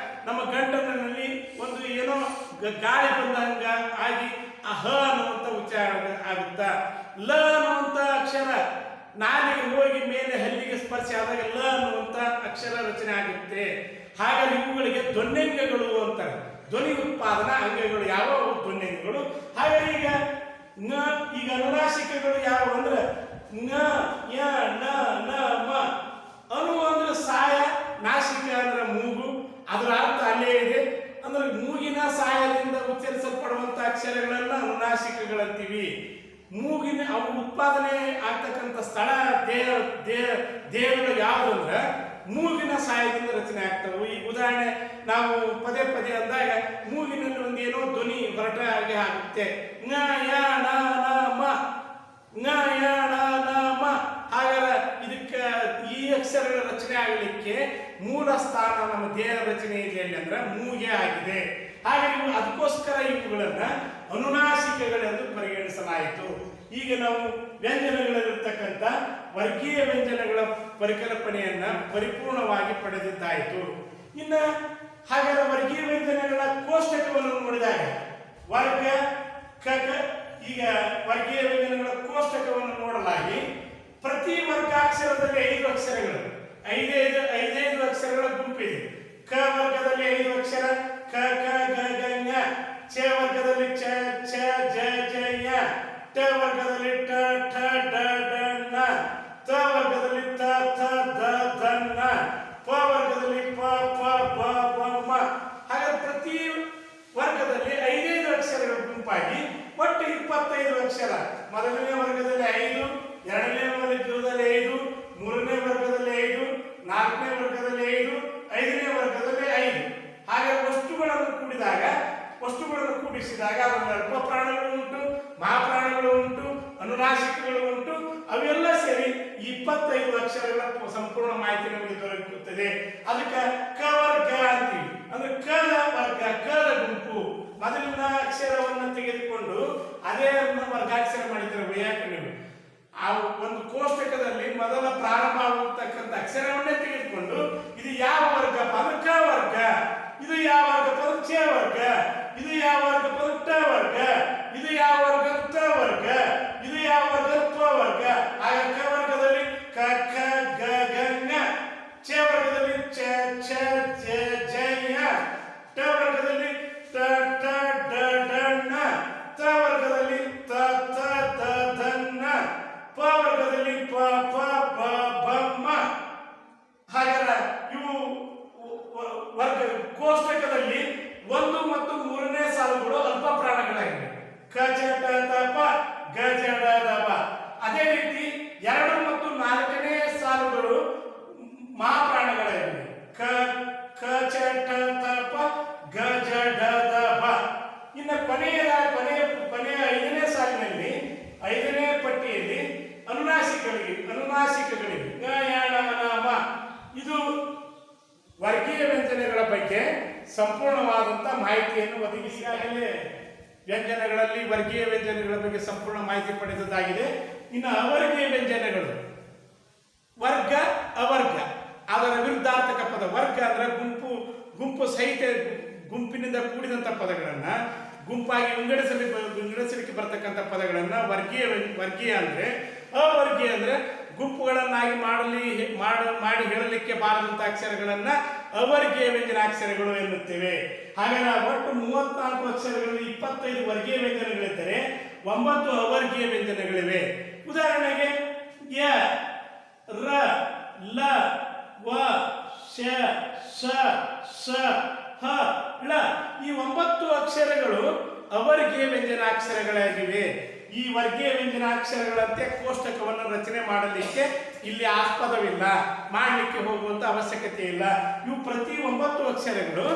ನಮ್ಮ ಗಂಟಲಿನಲ್ಲಿ ಒಂದು ಏನೋ ಗಾಳಿ ಬಂದಂಗ ಆಗಿ ಆ ಹ ಅನ್ನುವಂಥ ಉಚ್ಚಾರಣೆ ಆಗುತ್ತಾ. ಲ ಅನ್ನುವಂಥ ಅಕ್ಷರ ನಾಲಿಗೆ ಹೋಗಿ ಮೇಲೆ ಹಲ್ಲಿಗೆ ಸ್ಪರ್ಶ ಆದಾಗ ಲ ಅನ್ನುವಂಥ ಅಕ್ಷರ ರಚನೆ ಆಗುತ್ತೆ. ಹಾಗಾಗಿ ಇವುಗಳಿಗೆ ಧ್ವನ್ಯಂಗಗಳು ಅಂತಾರೆ. ಧ್ವನಿ ಉತ್ಪಾದನಾ ಅಂಗಗಳು ಯಾವ ಧ್ವನ್ಯಂಗಗಳು. ಹಾಗಾಗಿ ಈಗ ಅನುನಾಸಿಕಗಳು ಯಾವ ಅಂದ್ರೆ ನ, ಯ, ನ, ನ, ಮ. ಅನು ಅಂದ್ರೆ ಸಾಯ, ನಾಸಿಕ ಅಂದ್ರೆ ಮೂಗು, ಅದರ ಅರ್ಥ ಅಲ್ಲೇ ಇದೆ. ಅಂದ್ರೆ ಮೂಗಿನ ಸಾಯದಿಂದ ಉಚ್ಚರಿಸಲ್ಪಡುವಂತ ಅಕ್ಷರಗಳನ್ನ ಅನುನಾಸಿಕಗಳಂತೀವಿ. ಮೂಗಿನ ಅವು ಉತ್ಪಾದನೆ ಆಗ್ತಕ್ಕಂಥ ಸ್ಥಳ ದೇಹಗಳು ಯಾವುದು ಅಂದ್ರೆ ಮೂಗಿನ ಸಹಾಯದಿಂದ ರಚನೆ ಆಗ್ತವೆ. ಈ ಉದಾಹರಣೆ ನಾವು ಪದೇ ಪದೇ ಅಂದಾಗ ಮೂಗಿನಲ್ಲಿ ಒಂದೇನೋ ಧ್ವನಿ ಹೊರಟ ಹಾಗೆ ಆಗುತ್ತೆ. ಂಗ ಯ ಣ ನ ಮ, ಂಗ ಯ ಣ ನ ಮ. ಹಾಗಾದ್ರೆ ಇದಕ್ಕೆ ಈ ಅಕ್ಷರಗಳ ರಚನೆ ಆಗಲಿಕ್ಕೆ ಮೂಲ ಸ್ಥಾನ ನಮ್ಮ ದೇಹ ರಚನೆಯಲ್ಲಿ ಅಂದ್ರೆ ಮೂಗೆ ಆಗಿದೆ. ಹಾಗೆ ಅದಕ್ಕೋಸ್ಕರ ಇವುಗಳನ್ನ ಅನುನಾಸಿಕಗಳೆಂದು ಪರಿಗಣಿಸಲಾಯಿತು. ಈಗ ನಾವು ವ್ಯಂಜನಗಳಲ್ಲಿರ್ತಕ್ಕಂಥ ವರ್ಗೀಯ ವ್ಯಂಜನಗಳ ಪರಿಕಲ್ಪನೆಯನ್ನ ಪರಿಪೂರ್ಣವಾಗಿ ಪಡೆದಿದ್ದಾಯಿತು. ಇನ್ನು ಹಾಗಾದ್ರೆ ವರ್ಗೀಯ ವ್ಯಂಜನಗಳ ಕೋಷ್ಟಕವನ್ನು ನೋಡಿದಾಗ ವರ್ಗ ಕಕ, ಈಗ ವರ್ಗೀಯ ವ್ಯಂಜನಗಳ ಕೋಷ್ಟಕವನ್ನು ನೋಡಲಾಗಿ ಪ್ರತಿ ವರ್ಗಾಕ್ಷರದಲ್ಲಿ 5 ಅಕ್ಷರಗಳು, 5 ಅಕ್ಷರಗಳ ಗುಂಪಿದೆ. ಕ ವರ್ಗದಲ್ಲಿ 5 ಅಕ್ಷರ ಕ ಕ ಗ ಗ ಞ. ಚ ವರ್ಗದಲ್ಲಿ ಚ ಛ ಜ ಜ ಯ. ಟ ವರ್ಗದಲ್ಲಿ ಟ ಠ ಡ ಡ ಣ. ತ ವರ್ಗದಲ್ಲಿ ತ ಥ ದ ಧ ನ. ಪ ವರ್ಗದಲ್ಲಿ ಪ ಪ ಬ ಬ ಮ. ಹಾಗಾದ್ರೆ ಪ್ರತಿ ವರ್ಗದಲ್ಲಿ 5 ಅಕ್ಷರಗಳ ಗುಂಪಾಗಿ ಒಟ್ಟು 25 ಅಕ್ಷರ. ಮೊದಲನೇ ವರ್ಗದಲ್ಲಿ 5, ಎರಡನೇ ವರ್ಗದಲ್ಲಿ 5, ಮೂರನೇ ವರ್ಗದಲ್ಲಿ 5, ನಾಲ್ಕನೇ ವರ್ಗದಲ್ಲಿ 5, ಐದನೇ ವರ್ಗದಲ್ಲಿ 5. ಹಾಗೆ ವಸ್ತುಗಳನ್ನು ಕೂಡಿಸಿದಾಗ ಅದರಲ್ಲಿ ಅಲ್ಪ ಪ್ರಾಣಗಳು ಉಂಟು, ಮಹಾಪ್ರಾಣಗಳು ಉಂಟು, ಅನುನಾಸಿಕಗಳು ಉಂಟು. ಅವೆಲ್ಲ ಸೇರಿ 25 ಅಕ್ಷರಗಳ ಸಂಪೂರ್ಣ ಮಾಹಿತಿ ನಮಗೆ ದೊರಕುತ್ತದೆ. ಅದಕ್ಕೆ ಕ ವರ್ಗ ಅಂತೀವಿ. ಅಂದ್ರೆ ಕದ ವರ್ಗ, ಕದ ಗುಂಪು. ಮೊದಲಿನ ಅಕ್ಷರವನ್ನು ತೆಗೆದುಕೊಂಡು ಅದೇ ವರ್ಗಾಕ್ಷರ ಮಾಡಿದ್ರೆ ವೈಯಾಕರಣಗಳು. ಆ ಒಂದು ಕೋಷ್ಟಕದಲ್ಲಿ ಮೊದಲ ಪ್ರಾರಂಭ ಆಗುತ್ತಕ್ಕಂಥ ಅಕ್ಷರವನ್ನೇ ತೆಗೆದುಕೊಂಡು ಇದು ಯಾವ ವರ್ಗ ಅಂದ್ರೆ ಕ ವರ್ಗ, ಇದು ಯಾವ ವರ್ಗ ಪದ ಛ ವರ್ಗ, ಇದು ಯಾವ ವರ್ಗ ಪದ ಟ ವರ್ಗ, ಇದು ಯಾವ ವರ್ಗ ತ ವರ್ಗ, ಇದು ಯಾವ ವರ್ಗ ಪ ವರ್ಗ. ಆಗ ಕ ವರ್ಗದಲ್ಲಿ ಕ ಖ ಗ ಗ ಞ. ಛ ವರ್ಗದಲ್ಲಿ ಚ ಛ ಜ ಜ ಯ. ಟ ವರ್ಗದಲ್ಲಿ ಟ ಠ ಡ ಡ ಣ. ತ ವರ್ಗದಲ್ಲಿ ತ ಥ ದ ಧ ನ. ಪ ವರ್ಗದಲ್ಲಿ ಪ ಪ ಬ ಬ ಮ. ಹಾಗಾದ್ರೆ ಇವು ವರ್ಗ ಕೋಷ್ಟಕದಲ್ಲಿ 1 ಮತ್ತು 3ನೇ ಸಾಲುಗಳು ಅಲ್ಪ ಪ್ರಾಣಗಳಾಗಿವೆ. ಕ ಚ ಟ ತ ಪ, ಗ ಜ ಡ ದ ಪ. ಅದೇ ರೀತಿ 2 ಮತ್ತು 4ನೇ ಸಾಲುಗಳು ಮಹಾಪ್ರಾಣಗಳಾಗಿವೆ. ಕ ಕ ಚ ಟ ತ ಪ, ಗ ಜ ಡ ದ ಪ. ಇನ್ನು ಕೊನೆಯ 5ನೇ ಸಾಲಿನಲ್ಲಿ 5ನೇ ಪಟ್ಟಿಯಲ್ಲಿ ಅನುನಾಸಿಕಗಳಿವೆ. ಗ ಯ ಣ ನ ಮ. ಇದು ವರ್ಗೀಯ ವ್ಯಂಜನಗಳ ಬಗ್ಗೆ ಸಂಪೂರ್ಣವಾದಂಥ ಮಾಹಿತಿಯನ್ನು ಒದಗಿಸಿದಾಗಲೇ ವ್ಯಂಜನಗಳಲ್ಲಿ ವರ್ಗೀಯ ವ್ಯಂಜನಗಳ ಬಗ್ಗೆ ಸಂಪೂರ್ಣ ಮಾಹಿತಿ ಪಡೆದದ್ದಾಗಿದೆ. ಇನ್ನು ಅವರ್ಗೀಯ ವ್ಯಂಜನಗಳು ವರ್ಗ, ಅವರ್ಗ, ಅದರ ವಿರುದ್ಧಾರ್ಥಕ ಪದ. ವರ್ಗ ಅಂದ್ರೆ ಗುಂಪು ಸಹಿತ ಗುಂಪಿನಿಂದ ಕೂಡಿದಂಥ ಪದಗಳನ್ನ ಗುಂಪಾಗಿ ವಿಂಗಡಿಸಲಿಕ್ಕೆ ಬರ್ತಕ್ಕಂಥ ಪದಗಳನ್ನ ವರ್ಗೀಯ ಅಂದ್ರೆ. ಅವರ್ಗೀಯ ಅಂದ್ರೆ ಗುಂಪುಗಳನ್ನಾಗಿ ಮಾಡಿ ಹೇಳಲಿಕ್ಕೆ ಬಾರದಂಥ ಅಕ್ಷರಗಳನ್ನ ಅವರ್ಗೀಯ ವ್ಯಂಜನಾಕ್ಷರಗಳು ಎನ್ನುತ್ತೇವೆ. ಹಾಗಾದ್ರೆ ಒಟ್ಟು 34 ಅಕ್ಷರಗಳಲ್ಲಿ 25 ವರ್ಗೀಯ ವ್ಯಂಜನಗಳಿದ್ದರೆ 9 ಅವರ್ಗೀಯ ವ್ಯಂಜನಗಳಿವೆ. ಉದಾಹರಣೆಗೆ ಯ, ರ, ಲ, ವ, ಶ, ಸ, ಸ, ಹ, ಳ. ಈ 9 ಅಕ್ಷರಗಳು ಅವರ್ಗೀಯ ವ್ಯಂಜನಾಕ್ಷರಗಳಾಗಿವೆ. ಈ ವರ್ಗೀಯ ವ್ಯಂಜನಾಕ್ಷರಗಳಂತೆ ಕೋಷ್ಟಕವನ್ನು ರಚನೆ ಮಾಡಲಿಕ್ಕೆ ಇಲ್ಲಿ ಆಸ್ಪದವಿಲ್ಲ, ಮಾಡಲಿಕ್ಕೆ ಹೋಗುವಂಥ ಅವಶ್ಯಕತೆ ಇಲ್ಲ. ಇವು ಪ್ರತಿ 9 ಅಕ್ಷರಗಳು,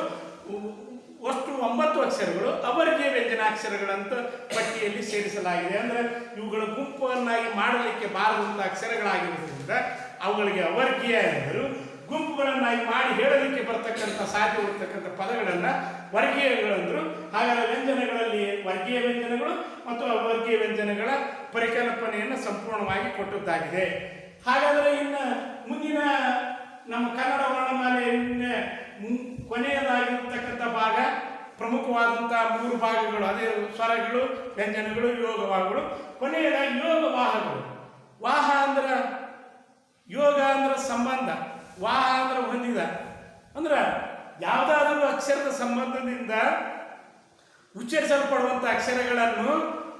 ಅಷ್ಟು 9 ಅಕ್ಷರಗಳು ಅವರ್ಗೀಯ ವ್ಯಂಜನಾಕ್ಷರಗಳಂತ ಪಟ್ಟಿಯಲ್ಲಿ ಸೇರಿಸಲಾಗಿದೆ. ಅಂದರೆ ಇವುಗಳ ಗುಂಪನ್ನಾಗಿ ಮಾಡಲಿಕ್ಕೆ ಬಾರದಂಥ ಅಕ್ಷರಗಳಾಗಿರುವುದರಿಂದ ಅವುಗಳಿಗೆ ಅವರ್ಗೀಯ ಎಂದರು. ಗುಂಪುಗಳನ್ನಾಗಿ ಮಾಡಿ ಹೇಳಲಿಕ್ಕೆ ಬರ್ತಕ್ಕಂಥ ಸಾಧ್ಯವಿರ್ತಕ್ಕಂಥ ಪದಗಳನ್ನು ವರ್ಗೀಯಗಳಂದರು. ಹಾಗಾದರೆ ವ್ಯಂಜನಗಳಲ್ಲಿ ವರ್ಗೀಯ ವ್ಯಂಜನಗಳು ಮತ್ತು ಅವರ್ಗೀಯ ವ್ಯಂಜನಗಳ ಪರಿಕಲ್ಪನೆಯನ್ನು ಸಂಪೂರ್ಣವಾಗಿ ಕೊಟ್ಟದ್ದಾಗಿದೆ. ಹಾಗಾದರೆ ಇನ್ನು ಮುಂದಿನ ನಮ್ಮ ಕನ್ನಡ ವರ್ಣಮಾಲೆಯ ಕೊನೆಯದಾಗಿರ್ತಕ್ಕಂಥ ಭಾಗ, ಪ್ರಮುಖವಾದಂಥ 3 ಭಾಗಗಳು, ಅದೇ ಸ್ವರಗಳು, ವ್ಯಂಜನಗಳು, ಯೋಗವಾಹಗಳು. ಕೊನೆಯದಾಗಿ ಯೋಗವಾಹಗಳು. ವಾಹ ಅಂದ್ರೆ ಯೋಗ ಅಂದ್ರೆ ಸಂಬಂಧ, ವಾಹ ಅಂದ್ರೆ ಹೊಂದಿದ. ಅಂದ್ರೆ ಯಾವುದಾದ್ರೂ ಅಕ್ಷರದ ಸಂಬಂಧದಿಂದ ಉಚ್ಚರಿಸಲ್ಪಡುವಂಥ ಅಕ್ಷರಗಳನ್ನು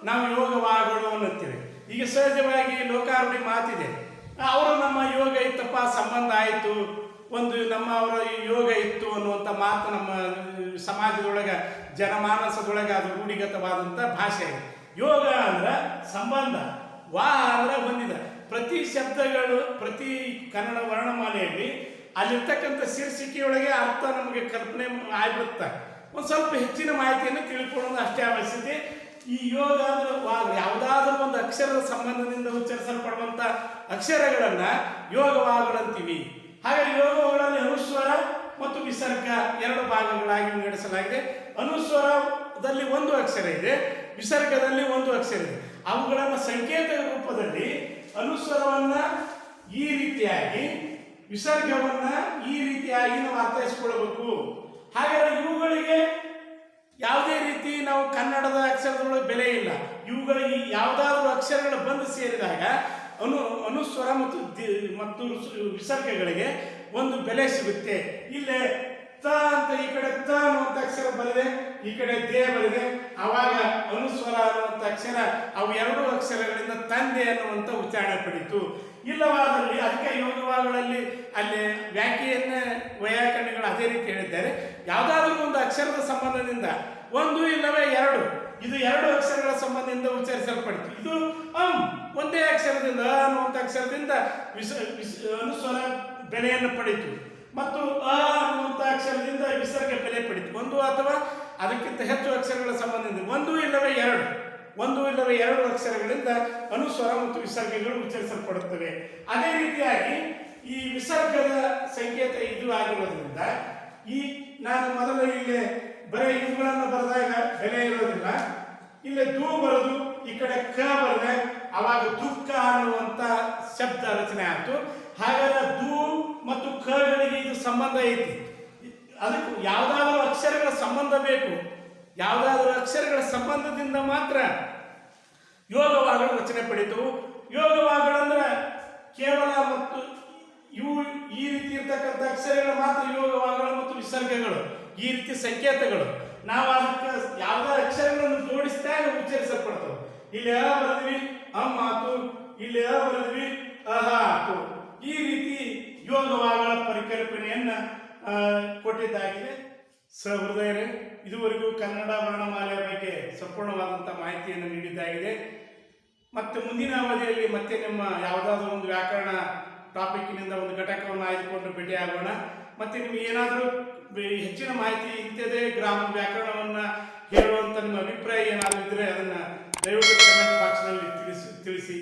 ನಾವು ಯೋಗವಾಹಗಳು ಅನ್ನುತ್ತೇವೆ. ಈಗ ಸಹಜವಾಗಿ ಲೋಕಾರೂಢಿ ಮಾತಿದೆ, ಅವರು ನಮ್ಮ ಯೋಗ ಇತ್ತಪ್ಪ, ಸಂಬಂಧ ಆಯಿತು, ಒಂದು ನಮ್ಮ ಅವರ ಯೋಗ ಇತ್ತು ಅನ್ನುವಂಥ ಮಾತು ನಮ್ಮ ಸಮಾಜದೊಳಗೆ, ಜನಮಾನಸದೊಳಗೆ ಅದು ರೂಢಿಗತವಾದಂಥ ಭಾಷೆ. ಯೋಗ ಅಂದ್ರೆ ಸಂಬಂಧ, ವಾಹ ಅಂದ್ರೆ ಹೊಂದಿದ. ಪ್ರತಿ ಶಬ್ದಗಳು, ಪ್ರತಿ ಕನ್ನಡ ವರ್ಣಮಾಲೆಯಲ್ಲಿ ಅಲ್ಲಿರ್ತಕ್ಕಂಥ ಶೀರ್ಷಿಕೆಯೊಳಗೆ ಅರ್ಥ ನಮಗೆ ಕಲ್ಪನೆ ಆಗಿಬಿಡುತ್ತೆ. ಒಂದು ಸ್ವಲ್ಪ ಹೆಚ್ಚಿನ ಮಾಹಿತಿಯನ್ನು ತಿಳ್ಕೊಳ್ಳೋದು ಅಷ್ಟೇ ಅವಶ್ಯಕತೆ. ಈ ಯೋಗ ಅಂದ್ರೆ ಯಾವುದಾದ್ರೂ ಒಂದು ಅಕ್ಷರದ ಸಂಬಂಧದಿಂದ ಉಚ್ಚರಿಸಲ್ಪಡುವಂಥ ಅಕ್ಷರಗಳನ್ನು ಯೋಗವಾಹಗಳಂತೀವಿ. ಹಾಗಾಗಿ ಯೋಗಗಳಲ್ಲಿ ಅನುಸ್ವರ ಮತ್ತು ವಿಸರ್ಗ 2 ಭಾಗಗಳಾಗಿ ವಿಂಗಡಿಸಲಾಗಿದೆ. ಅನುಸ್ವರದಲ್ಲಿ 1 ಅಕ್ಷರ ಇದೆ, ವಿಸರ್ಗದಲ್ಲಿ 1 ಅಕ್ಷರ ಇದೆ. ಅವುಗಳನ್ನು ಸಂಕೇತ ರೂಪದಲ್ಲಿ ಅನುಸ್ವರವನ್ನ ಈ ರೀತಿಯಾಗಿ, ವಿಸರ್ಗವನ್ನ ಈ ರೀತಿಯಾಗಿ ನಾವು ಅರ್ಥೈಸಿಕೊಳ್ಳಬೇಕು. ಹಾಗಾದರೆ ಇವುಗಳಿಗೆ ಯಾವುದೇ ರೀತಿ ನಾವು ಕನ್ನಡದ ಅಕ್ಷರದೊಳಗೆ ಬೆಲೆ ಇಲ್ಲ. ಇವುಗಳಿಗೆ ಯಾವುದಾದ್ರೂ ಅಕ್ಷರಗಳು ಬಂದು ಸೇರಿದಾಗ ಅನುಸ್ವರ ಮತ್ತು ವಿಸರ್ಗಗಳಿಗೆ ಒಂದು ಬೆಲೆ ಸಿಗುತ್ತೆ. ಇಲ್ಲೇ ತ ಅಂತ ಈ ಕಡೆ ತ ಅನ್ನುವಂಥ ಅಕ್ಷರ ಬರೆದೆ, ಈ ಕಡೆ ದೇ ಬರೆದೆ, ಆವಾಗ ಅನುಸ್ವರ ಅನ್ನುವಂಥ ಅಕ್ಷರ ಅವು 2 ಅಕ್ಷರಗಳಿಂದ ತಂದೆ ಅನ್ನುವಂಥ ಉಚ್ಚಾರಣೆ ಪಡೀತು. ಇಲ್ಲವಾದಲ್ಲಿ ಅದಕ್ಕೆ ಯೋಗವಾಹಗಳಲ್ಲಿ ಅಲ್ಲಿ ವ್ಯಾಖ್ಯೆಯನ್ನ ವೈಯಾಕರಣಗಳು ಅದೇ ರೀತಿ ಹೇಳಿದ್ದಾರೆ. ಯಾವುದಾದ್ರೂ ಒಂದು ಅಕ್ಷರದ ಸಂಬಂಧದಿಂದ 1 ಇಲ್ಲವೇ 2, ಇದು 2 ಅಕ್ಷರಗಳ ಸಂಬಂಧದಿಂದ ಉಚ್ಚರಿಸಲ್ಪಡಿತು. ಇದು ಒಂದೇ ಅಕ್ಷರದಿಂದ ಅನ್ನುವಂಥ ಅಕ್ಷರದಿಂದ ಅನುಸ್ವರ ಬೆಲೆಯನ್ನು ಪಡೀತು ಮತ್ತು ಅನ್ನುವಂಥ ಅಕ್ಷರದಿಂದ ವಿಸರ್ಗ ಬೆಲೆ ಪಡೀತು. 1 ಅಥವಾ ಅದಕ್ಕಿಂತ ಹೆಚ್ಚು ಅಕ್ಷರಗಳ ಸಂಬಂಧದಿಂದ 1 ಇಲ್ಲವೇ 2 ಅಕ್ಷರಗಳಿಂದ ಅನುಸ್ವರ ಮತ್ತು ವಿಸರ್ಗಗಳು ಉಚ್ಚರಿಸಲ್ಪಡುತ್ತವೆ. ಅದೇ ರೀತಿಯಾಗಿ ಈ ವಿಸರ್ಗದ ಸಂಕೇತ ಇದು ಆಗಿರೋದ್ರಿಂದ ಈ ನಾನು ಮೊದಲು ಇಲ್ಲಿ ಬರೀ ಇವುಗಳನ್ನು ಬರೆದಾಗ ಬೆಲೆ ಇರೋದಿಲ್ಲ. ಇಲ್ಲಿ ದೂ ಬರೆದು ಈ ಕಡೆ ಕ ಬರೆದೆ, ಅವಾಗ ದುಃಖ ಅನ್ನುವಂಥ ಶಬ್ದ ರಚನೆ ಆಯಿತು. ಹಾಗಾದ್ರೆ ದೂ ಮತ್ತು ಕಗಳಿಗೆ ಇದು ಸಂಬಂಧ ಐತಿ. ಅದಕ್ಕೆ ಯಾವುದಾದ್ರೂ ಅಕ್ಷರಗಳ ಸಂಬಂಧ ಬೇಕು. ಯಾವುದಾದ್ರೂ ಅಕ್ಷರಗಳ ಸಂಬಂಧದಿಂದ ಮಾತ್ರ ಯೋಗವಾಹಗಳು ರಚನೆ ಪಡೀತು. ಯೋಗವಾಹಗಳಂದ್ರೆ ಕೇವಲ ಮತ್ತು ಇವು ಈ ರೀತಿ ಇರ್ತಕ್ಕಂಥ ಅಕ್ಷರಗಳು ಮಾತ್ರ ಯೋಗವಾಹಗಳು ಮತ್ತು ವಿಸರ್ಗಗಳು, ಈ ರೀತಿ ಸಂಕೇತಗಳು. ನಾವು ಅದಕ್ಕೆ ಯಾವುದೇ ಅಕ್ಷರಗಳನ್ನು ಜೋಡಿಸಿದಾಗ ಉಚ್ಚರಿಸಲ್ಪಡ್ತವೆ. ಇಲ್ಲಿ ಅ ಬರೆದ್ವಿ ಅಮ್ಮ ಆತು, ಇಲ್ಲಿ ಅ ಬರೆದ್ವಿ ಅಹ ಆತು. ಈ ರೀತಿ ಯೋಗವಾಹಗಳ ಪರಿಕಲ್ಪನೆಯನ್ನ ಕೊಟ್ಟಿದ್ದಾಗಿದೆ. ಸಹೃದಯರೇ, ಇದುವರೆಗೂ ಕನ್ನಡ ವರ್ಣಮಾಲೆಯ ಬಗ್ಗೆ ಸಂಪೂರ್ಣವಾದಂಥ ಮಾಹಿತಿಯನ್ನು ನೀಡಿದ್ದಾಗಿದೆ. ಮತ್ತು ಮುಂದಿನ ಅವಧಿಯಲ್ಲಿ ಮತ್ತೆ ನಿಮ್ಮ ಯಾವುದಾದ್ರೂ ಒಂದು ವ್ಯಾಕರಣ ಟಾಪಿಕ್ನಿಂದ ಒಂದು ಘಟಕವನ್ನು ಆಯ್ದುಕೊಂಡು ಭೇಟಿಯಾಗೋಣ. ಮತ್ತು ನಿಮಗೆ ಏನಾದರೂ ಹೆಚ್ಚಿನ ಮಾಹಿತಿ ಇಂಥದೇ ಗ್ರಾಮ ವ್ಯಾಕರಣವನ್ನು ಹೇಳುವಂಥ ನಿಮ್ಮ ಅಭಿಪ್ರಾಯ ಏನಾದರೂ ಇದ್ದರೆ ಅದನ್ನು ದಯವಿಟ್ಟು ಕಮೆಂಟ್ ಬಾಕ್ಸ್ನಲ್ಲಿ ತಿಳಿಸಿ.